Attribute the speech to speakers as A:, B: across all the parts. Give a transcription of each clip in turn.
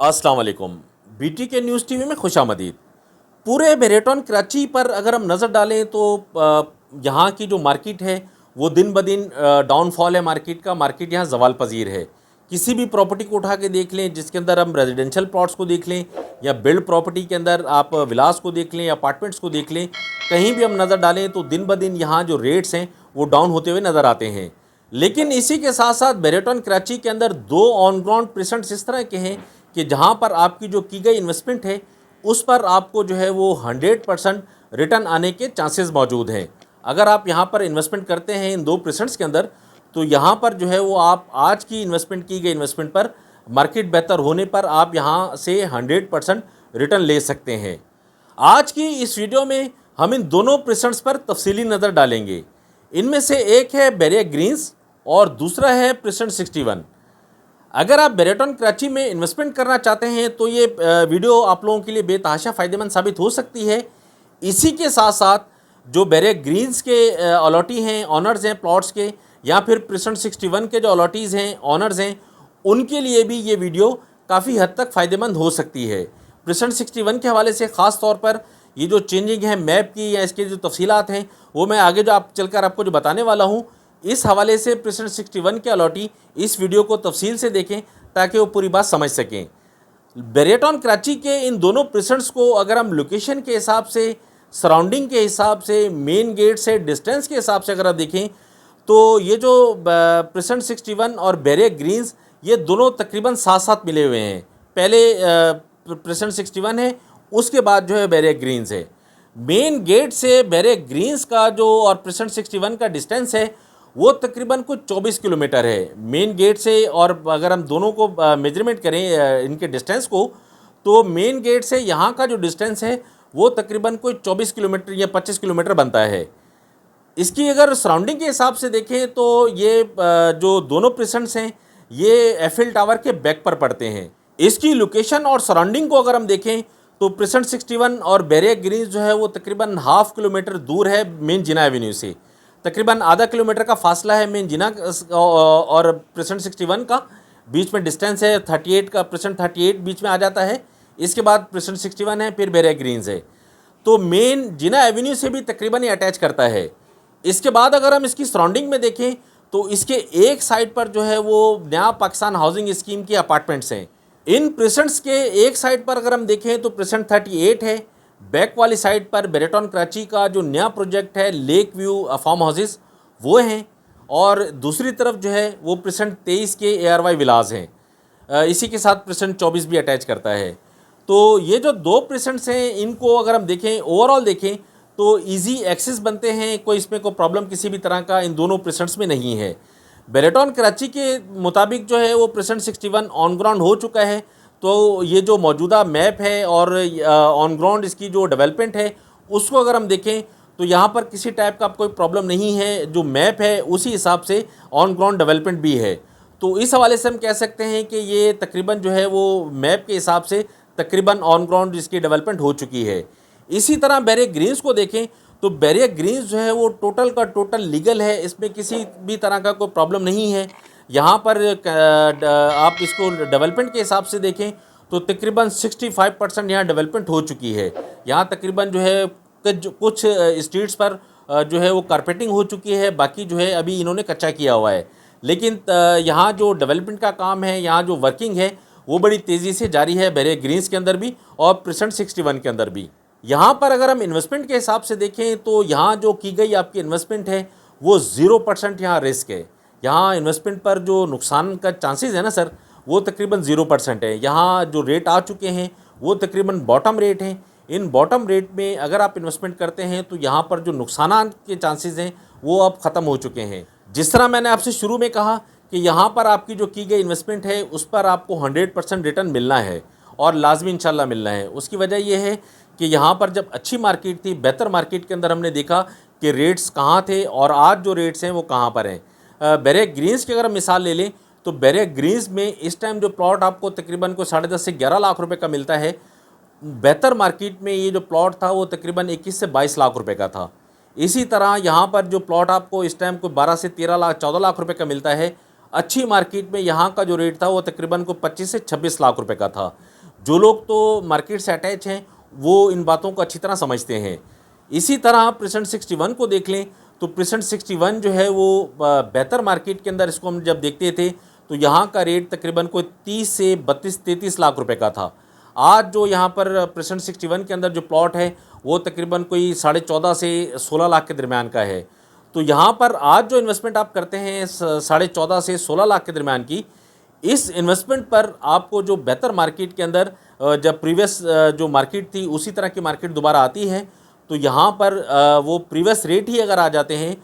A: अस्सलाम वालेकुम। BTK news TV में खुशामदीद। पूरे बेरेटॉन कराची पर अगर हम नज़र डालें तो यहाँ की जो मार्केट है वो दिन ब दिन डाउनफॉल है मार्केट का। मार्केट यहाँ ज़वाल पजीर है। किसी भी प्रॉपर्टी को उठा के देख लें, जिसके अंदर हम रेजिडेंशियल प्लॉट्स को देख लें या बिल्ड प्रॉपर्टी के अंदर आप विलास को देख लें या अपार्टमेंट्स को देख लें, कहीं भी हम नज़र डालें तो दिन ब दिन यहाँ जो रेट्स हैं वो डाउन होते हुए नज़र आते हैं। लेकिन इसी के साथ साथ बेरेटॉन कराची के अंदर दो ऑन ग्राउंड प्रेजेंट्स इस तरह के हैं कि जहां पर आपकी जो की गई इन्वेस्टमेंट है उस पर आपको जो है वो 100% रिटर्न आने के चांसेस मौजूद हैं। अगर आप यहां पर इन्वेस्टमेंट करते हैं इन दो प्रेजेंट्स के अंदर, तो यहां पर जो है वो आप आज की इन्वेस्टमेंट की गई इन्वेस्टमेंट पर मार्केट बेहतर होने पर आप यहां से 100% रिटर्न ले सकते हैं। आज की इस वीडियो में हम इन दोनों प्रेजेंट्स पर तफसीली नज़र डालेंगे। इनमें से एक है बैरिया ग्रीन्स और दूसरा है प्रेजेंट 61। अगर आप बेरेटॉन कराची में इन्वेस्टमेंट करना चाहते हैं तो ये वीडियो आप लोगों के लिए बेतहाशा फ़ायदेमंद साबित हो सकती है। इसी के साथ साथ जो बैरिया ग्रीन्स के अलॉटी हैं, ऑनर्स हैं प्लॉट्स के, या फिर प्रेजेंट 61 के जो अलॉटीज़ हैं, ऑनर्स हैं, उनके लिए भी ये वीडियो काफ़ी हद तक फ़ायदेमंद हो सकती है। प्रेजेंट 61 के हवाले से ख़ास तौर पर ये जो चेंजिंग है मैप की या इसके जो तफसीलात हैं वो मैं आगे जो आप चलकर आपको जो बताने वाला हूँ, इस हवाले से प्रेजेंट 61 के अलॉटी इस वीडियो को तफसील से देखें ताकि वो पूरी बात समझ सकें। बेरेटॉन कराची के इन दोनों प्रेजेंट्स को अगर हम लोकेशन के हिसाब से, सराउंडिंग के हिसाब से, मेन गेट से डिस्टेंस के हिसाब से अगर आप देखें तो ये जो प्रेजेंट 61 और बैरिया ग्रीन्स ये दोनों तकरीबन साथ साथ मिले हुए हैं। पहले प्रेजेंट 61 है, उसके बाद जो है बैरिया ग्रीन्स है। मेन गेट से बैरिया ग्रीन्स का जो और प्रेजेंट 61 का डिस्टेंस है वो तकरीबन कुछ 24 किलोमीटर है मेन गेट से। और अगर हम दोनों को मेजरमेंट करें इनके डिस्टेंस को, तो मेन गेट से यहाँ का जो डिस्टेंस है वो तकरीबन कोई 24 किलोमीटर या 25 किलोमीटर बनता है। इसकी अगर सराउंडिंग के हिसाब से देखें तो ये जो दोनों प्रेजेंट्स हैं ये एफिल टावर के बैक पर पड़ते हैं। इसकी लोकेशन और सराउंडिंग को अगर हम देखें तो प्रेजेंट 61 और बैरिया ग्रीन्स जो है वो तकरीबन ½ किलोमीटर दूर है मेन जिना एवेन्यू से। तकरीबन आधा किलोमीटर का फासला है मेन जिना और प्रेजेंट 61 का, बीच में डिस्टेंस है 38 का। प्रेजेंट 38 बीच में आ जाता है, इसके बाद प्रेजेंट 61 है, फिर बैरिया ग्रीन्स है। तो मेन जिना एवेन्यू से भी तकरीबन ये अटैच करता है। इसके बाद अगर हम इसकी सराउंडिंग में देखें तो इसके एक साइड पर जो है वो नया पाकिस्तान हाउसिंग स्कीम के अपार्टमेंट्स हैं। इन प्रेजेंट्स के एक साइड पर अगर हम देखें तो प्रेजेंट 38 है, बैक वाली साइड पर बेरेटॉन कराची का जो नया प्रोजेक्ट है लेक व्यू फार्म हाउसेस वो हैं, और दूसरी तरफ जो है वो प्रेजेंट 23 के ARY विलास हैं। इसी के साथ प्रेजेंट 24 भी अटैच करता है। तो ये जो दो प्रेजेंट्स हैं इनको अगर हम देखें, ओवरऑल देखें तो इजी एक्सेस बनते हैं, कोई इसमें कोई प्रॉब्लम किसी भी तरह का इन दोनों प्रेजेंट्स में नहीं है। बेरेटॉन कराची के मुताबिक जो है वो प्रेजेंट 61 ऑन ग्राउंड हो चुका है। तो ये जो मौजूदा मैप है और ऑन ग्राउंड इसकी जो डेवलपमेंट है उसको अगर हम देखें तो यहाँ पर किसी टाइप का कोई प्रॉब्लम नहीं है। जो मैप है उसी हिसाब से ऑन ग्राउंड डेवलपमेंट भी है। तो इस हवाले से हम कह सकते हैं कि ये तकरीबन जो है वो मैप के हिसाब से तकरीबन ऑन ग्राउंड इसकी डेवलपमेंट हो चुकी है। इसी तरह बैरिया ग्रीन्स को देखें तो बैरिया ग्रीन्स जो है वो टोटल का टोटल लीगल है, इसमें किसी भी तरह का कोई प्रॉब्लम नहीं है। यहाँ पर आप इसको डेवलपमेंट के हिसाब से देखें तो तकरीबन 65% यहाँ डेवलपमेंट हो चुकी है। यहाँ तकरीबन जो है कुछ स्ट्रीट्स पर जो है वो कारपेटिंग हो चुकी है, बाकी जो है अभी इन्होंने कच्चा किया हुआ है। लेकिन यहाँ जो डेवलपमेंट का काम है, यहाँ जो वर्किंग है वो बड़ी तेज़ी से जारी है बैरिया ग्रीन्स के अंदर भी और प्रेजेंट 61 के अंदर भी। यहाँ पर अगर हम इन्वेस्टमेंट के हिसाब से देखें तो यहाँ जो की गई आपकी इन्वेस्टमेंट है वो 0% यहाँ रिस्क है। यहाँ इन्वेस्टमेंट पर जो नुकसान का चांसेस है ना सर, वो तकरीबन 0% है। यहाँ जो रेट आ चुके हैं वो तकरीबन बॉटम रेट हैं। इन बॉटम रेट में अगर आप इन्वेस्टमेंट करते हैं तो यहाँ पर जो नुकसान के चांसेस हैं वो अब ख़त्म हो चुके हैं। जिस तरह मैंने आपसे शुरू में कहा कि यहाँ पर आपकी जो की गई इन्वेस्टमेंट है उस पर आपको 100% रिटर्न मिलना है और लाजमी इंशाल्लाह मिलना है। उसकी वजह ये है कि यहाँ पर जब अच्छी मार्केट थी, बेहतर मार्केट के अंदर हमने देखा कि रेट्स कहाँ थे और आज जो रेट्स हैं वो कहाँ पर हैं। बैरिया ग्रीन्स की अगर हम मिसाल ले लें तो बैरिया ग्रीन्स में इस टाइम जो प्लॉट आपको तकरीबन को 10.5 से 11 लाख रुपए का मिलता है, बेहतर मार्केट में ये जो प्लॉट था वो तकरीबन 21 से 22 लाख रुपए का था। इसी तरह यहाँ पर जो प्लॉट आपको इस टाइम को 12 से 13 लाख 14 लाख रुपए का मिलता है, अच्छी मार्केट में यहाँ का जो रेट था वो तकरीबन को 25 से 26 लाख रुपए का था। जो लोग तो मार्केट से अटैच हैं वो इन बातों को अच्छी तरह समझते हैं। इसी तरह आप प्रेसेंट 61 को देख लें तो प्रेसेंट 61 जो है वो बेहतर मार्केट के अंदर इसको हम जब देखते थे तो यहाँ का रेट तकरीबन कोई 30 से 32-33 लाख रुपए का था। आज जो यहाँ पर प्रेसेंट 61 के अंदर जो प्लॉट है वो तकरीबन कोई 14.5 से 16 लाख के दरमियान का है। तो यहाँ पर आज जो इन्वेस्टमेंट आप करते हैं 14.5 से 16 लाख के दरमियान की, इस इन्वेस्टमेंट पर आपको जो बेहतर मार्केट के अंदर जब प्रीवियस जो मार्केट थी उसी तरह की मार्केट दोबारा आती है तो यहाँ पर वो प्रीवियस रेट ही अगर आ जाते हैं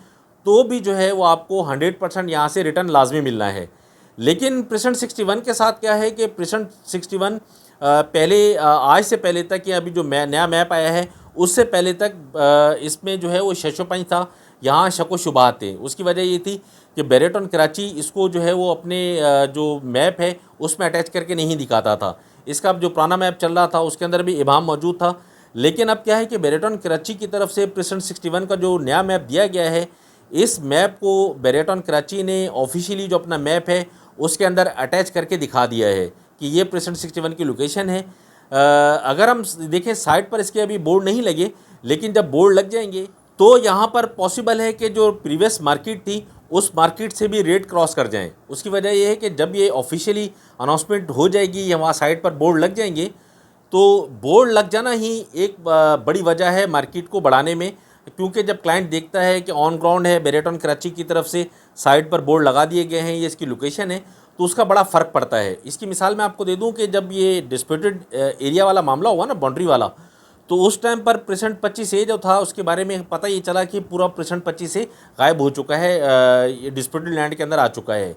A: तो भी जो है वो आपको 100% यहाँ से रिटर्न लाजमी मिलना है। लेकिन प्रेसेंट 61 के साथ क्या है कि प्रेसेंट 61 पहले आज से पहले तक या अभी जो नया मैप आया है उससे पहले तक इसमें जो है वो शशोपंज था, यहाँ शको शुबहात थे। उसकी वजह ये थी कि बेरेटन कराची इसको जो है वो अपने जो मैप है उसमें अटैच करके नहीं दिखाता था। इसका अब जो पुराना मैप चल रहा था उसके अंदर भी इबाम मौजूद था। लेकिन अब क्या है कि बेरेटन कराची की तरफ से प्रेसेंट 61 का जो नया मैप दिया गया है, इस मैप को बेरेटन कराची ने ऑफिशियली जो अपना मैप है उसके अंदर अटैच करके दिखा दिया है कि ये प्रेसेंट 61 की लोकेशन है। अगर हम देखें साइट पर इसके अभी बोर्ड नहीं लगे, लेकिन जब बोर्ड लग जाएंगे तो यहाँ पर पॉसिबल है कि जो प्रीवियस मार्केट थी उस मार्केट से भी रेट क्रॉस कर जाएं। उसकी वजह यह है कि जब ये ऑफिशियली अनाउंसमेंट हो जाएगी या वहाँ साइट पर बोर्ड लग जाएंगे तो बोर्ड लग जाना ही एक बड़ी वजह है मार्केट को बढ़ाने में, क्योंकि जब क्लाइंट देखता है कि ऑन ग्राउंड है बेरेटन कराची की तरफ से साइट पर बोर्ड लगा दिए गए हैं, ये इसकी लोकेशन है, तो उसका बड़ा फ़र्क पड़ता है। इसकी मिसाल मैं आपको दे दूं कि जब ये डिस्प्यूटेड एरिया वाला मामला हुआ ना, बाउंड्री वाला, तो उस टाइम पर प्रेसेंट 25 ए जो था उसके बारे में पता ये चला कि पूरा प्रेसेंट 25 ए गायब हो चुका है, ये डिस्प्यूटेड लैंड के अंदर आ चुका है।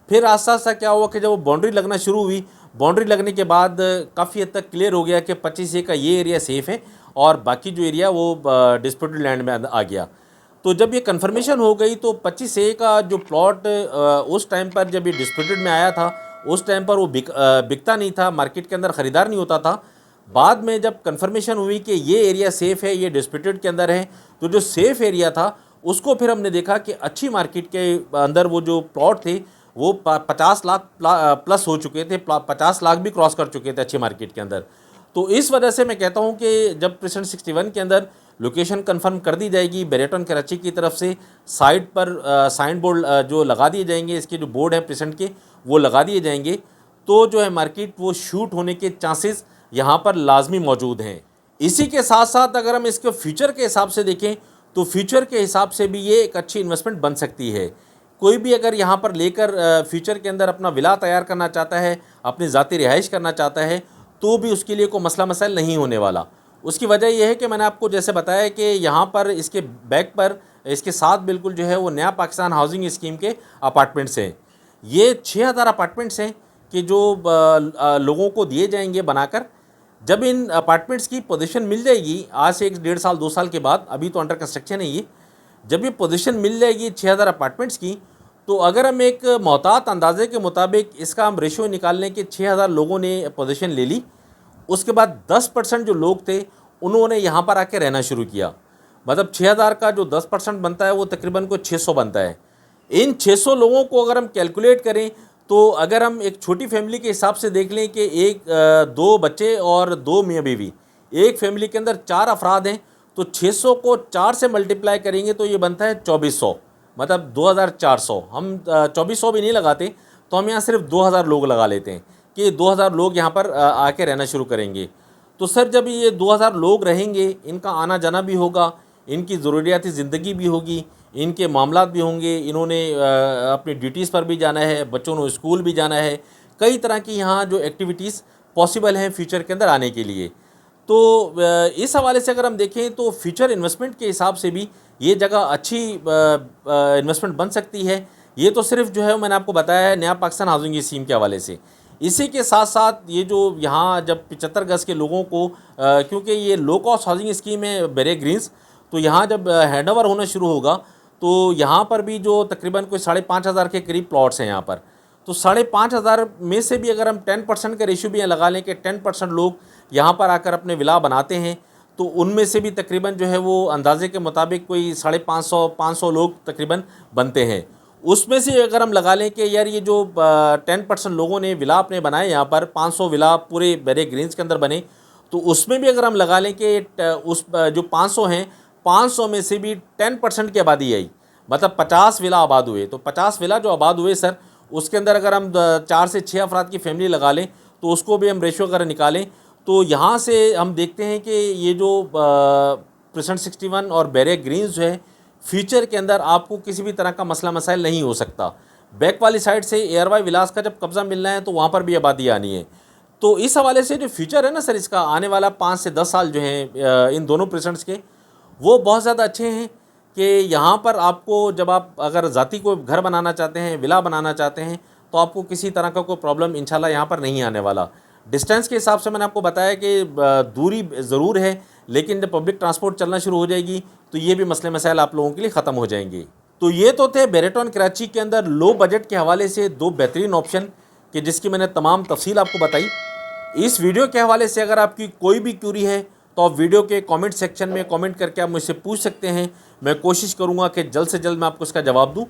A: फिर आस्ता आस्ता क्या हुआ कि जब वो बाउंड्री लगना शुरू हुई, बाउंड्री लगने के बाद काफ़ी हद तक क्लियर हो गया कि 25 ए का ये एरिया सेफ़ है और बाकी जो एरिया वो डिस्प्यूटेड लैंड में आ गया। तो जब ये कन्फर्मेशन हो गई तो 25 ए का जो प्लॉट उस टाइम पर जब ये डिस्प्यूटेड में आया था उस टाइम पर वो बिकता नहीं था, मार्केट के अंदर ख़रीदार नहीं होता था। बाद में जब कन्फर्मेशन हुई कि ये एरिया सेफ़ है, ये डिस्प्यूटेड के अंदर है, तो जो सेफ़ एरिया था उसको फिर हमने देखा कि अच्छी मार्केट के अंदर वो जो प्लॉट थे वो 50 लाख प्लस हो चुके थे, 50 लाख भी क्रॉस कर चुके थे अच्छी मार्केट के अंदर। तो इस वजह से मैं कहता हूँ कि जब प्रेसेंट 61 के अंदर लोकेशन कंफर्म कर दी जाएगी बेरेटन कराची की तरफ से, साइट पर साइन बोर्ड जो लगा दिए जाएंगे, इसके जो बोर्ड है प्रेसेंट के वो लगा दिए जाएंगे, तो जो है मार्केट वो शूट होने के चांसेस यहाँ पर लाजमी मौजूद हैं। इसी के साथ साथ अगर हम इसके फ्यूचर के हिसाब से देखें तो फ्यूचर के हिसाब से भी ये एक अच्छी इन्वेस्टमेंट बन सकती है। कोई भी अगर यहाँ पर लेकर फ्यूचर के अंदर अपना विला तैयार करना चाहता है, अपनी ज़ाती रिहाइश करना चाहता है, तो भी उसके लिए कोई मसला मसाइल नहीं होने वाला। उसकी वजह यह है कि मैंने आपको जैसे बताया कि यहाँ पर इसके बैक पर इसके साथ बिल्कुल जो है वो नया पाकिस्तान हाउसिंग स्कीम के अपार्टमेंट्स हैं। ये 6000 अपार्टमेंट्स हैं कि जो लोगों को दिए जाएंगे बनाकर। जब इन अपार्टमेंट्स की पोजीशन मिल जाएगी आज से 1-1.5 साल 2 साल के बाद, अभी तो अंडर कंस्ट्रक्शन है ये, जब ये पोजीशन मिल जाएगी 6000 अपार्टमेंट्स की, तो अगर हम एक मोहतात अंदाजे के मुताबिक इसका हम रेशो निकाल लें कि 6000 लोगों ने पोजीशन ले ली, उसके बाद 10% जो लोग थे उन्होंने यहाँ पर आके रहना शुरू किया, मतलब 6000 का जो 10% बनता है वो तकरीबन को 600 बनता है। इन 600 लोगों को अगर हम कैलकुलेट करें तो अगर हम एक छोटी फैमिली के हिसाब से देख लें कि 2 बच्चे और 2 मियाँ बीवी, एक फैमिली के अंदर 4 अफराद हैं, तो 600 को 4 से मल्टीप्लाई करेंगे तो ये बनता है 2400, मतलब 2400। हम 2400 भी नहीं लगाते, तो हम यहाँ सिर्फ 2000 लोग लगा लेते हैं कि 2000 लोग यहाँ पर आके रहना शुरू करेंगे। तो सर जब ये 2000 लोग रहेंगे, इनका आना जाना भी होगा, इनकी ज़रूरियाती ज़िंदगी भी होगी, इनके मामलात भी होंगे, इन्होंने अपनी ड्यूटीज़ पर भी जाना है, बच्चों ने स्कूल भी जाना है, कई तरह की यहाँ जो एक्टिविटीज़ पॉसिबल हैं फ्यूचर के अंदर आने के लिए। तो इस हवाले से अगर हम देखें तो फ्यूचर इन्वेस्टमेंट के हिसाब से भी ये जगह अच्छी इन्वेस्टमेंट बन सकती है। ये तो सिर्फ जो है मैंने आपको बताया है नया पाकिस्तान हाउसिंग स्कीम के हवाले से। इसी के साथ साथ ये जो यहाँ जब 75 गज़ के लोगों को क्योंकि ये लो कॉस्ट हाउसिंग स्कीम है बेरे ग्रीन्स, तो यहाँ जब हैंडओवर होना शुरू होगा तो यहाँ पर भी जो तकरीबन कोई 5500 के करीब प्लॉट्स हैं यहाँ पर, तो 5500 में से भी अगर हम 10% का रेशियो भी यहाँ लगा लें कि 10% लोग यहाँ पर आकर अपने विला बनाते हैं, तो उनमें से भी तकरीबन जो है वो अंदाजे के मुताबिक कोई 550-500 लोग तकरीबन बनते हैं। उसमें से अगर हम लगा लें कि यार ये जो 10% लोगों ने विला अपने बनाए यहाँ पर 500 विला पूरे बेरे ग्रीन्स के अंदर बने, तो उसमें भी अगर हम लगा लें कि उस जो 500 हैं, 500 में से भी 10% की आबादी आई, मतलब 50 विला आबाद हुए। तो 50 विला जो आबाद हुए सर, उसके अंदर अगर हम 4 से 6 अफराद की फैमिली लगा लें तो उसको भी हम रेशो अगर निकालें तो यहाँ से हम देखते हैं कि ये जो प्रेसेंट 61 और बेरे ग्रीन्स जो है, फ्यूचर के अंदर आपको किसी भी तरह का मसला मसाइल नहीं हो सकता। बैक वाली साइड से एयरवाई विलास का जब कब्ज़ा मिलना है तो वहाँ पर भी आबादी आनी है। तो इस हवाले से जो फ्यूचर है ना सर, इसका आने वाला 5 से 10 साल जो हैं इन दोनों प्रेजेंट्स के, वो बहुत ज़्यादा अच्छे हैं कि यहाँ पर आपको जब आप अगर ज़ाती को घर बनाना चाहते हैं, विला बनाना चाहते हैं, तो आपको किसी तरह का कोई प्रॉब्लम इंशाल्लाह यहाँ पर नहीं आने वाला। डिस्टेंस के हिसाब से मैंने आपको बताया कि दूरी ज़रूर है, लेकिन जब पब्लिक ट्रांसपोर्ट चलना शुरू हो जाएगी तो ये भी मसले मसाइल आप लोगों के लिए ख़त्म हो जाएंगे। तो ये तो थे बेरेटॉन कराची के अंदर लो बजट के हवाले से 2 बेहतरीन ऑप्शन कि जिसकी मैंने तमाम तफसील आपको बताई। इस वीडियो के हवाले से अगर आपकी कोई भी क्यूरी है तो आप वीडियो के कमेंट सेक्शन में कमेंट करके आप मुझसे पूछ सकते हैं। मैं कोशिश करूँगा कि जल्द से जल्द मैं आपको इसका जवाब दूँ।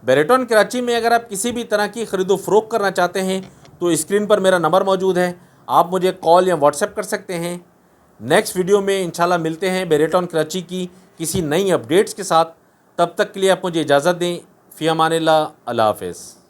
A: बेरेटॉन कराची में अगर आप किसी भी तरह की ख़रीदो फ़रोख्त करना चाहते हैं तो स्क्रीन पर मेरा नंबर मौजूद है, आप मुझे कॉल या व्हाट्सएप कर सकते हैं। नेक्स्ट वीडियो में इंशाल्लाह मिलते हैं बेरेटॉन कराची की किसी नई अपडेट्स के साथ। तब तक के लिए आप मुझे इजाज़त दें। फ़ी अमानिल्लाह, अल्लाह हाफ़िज़।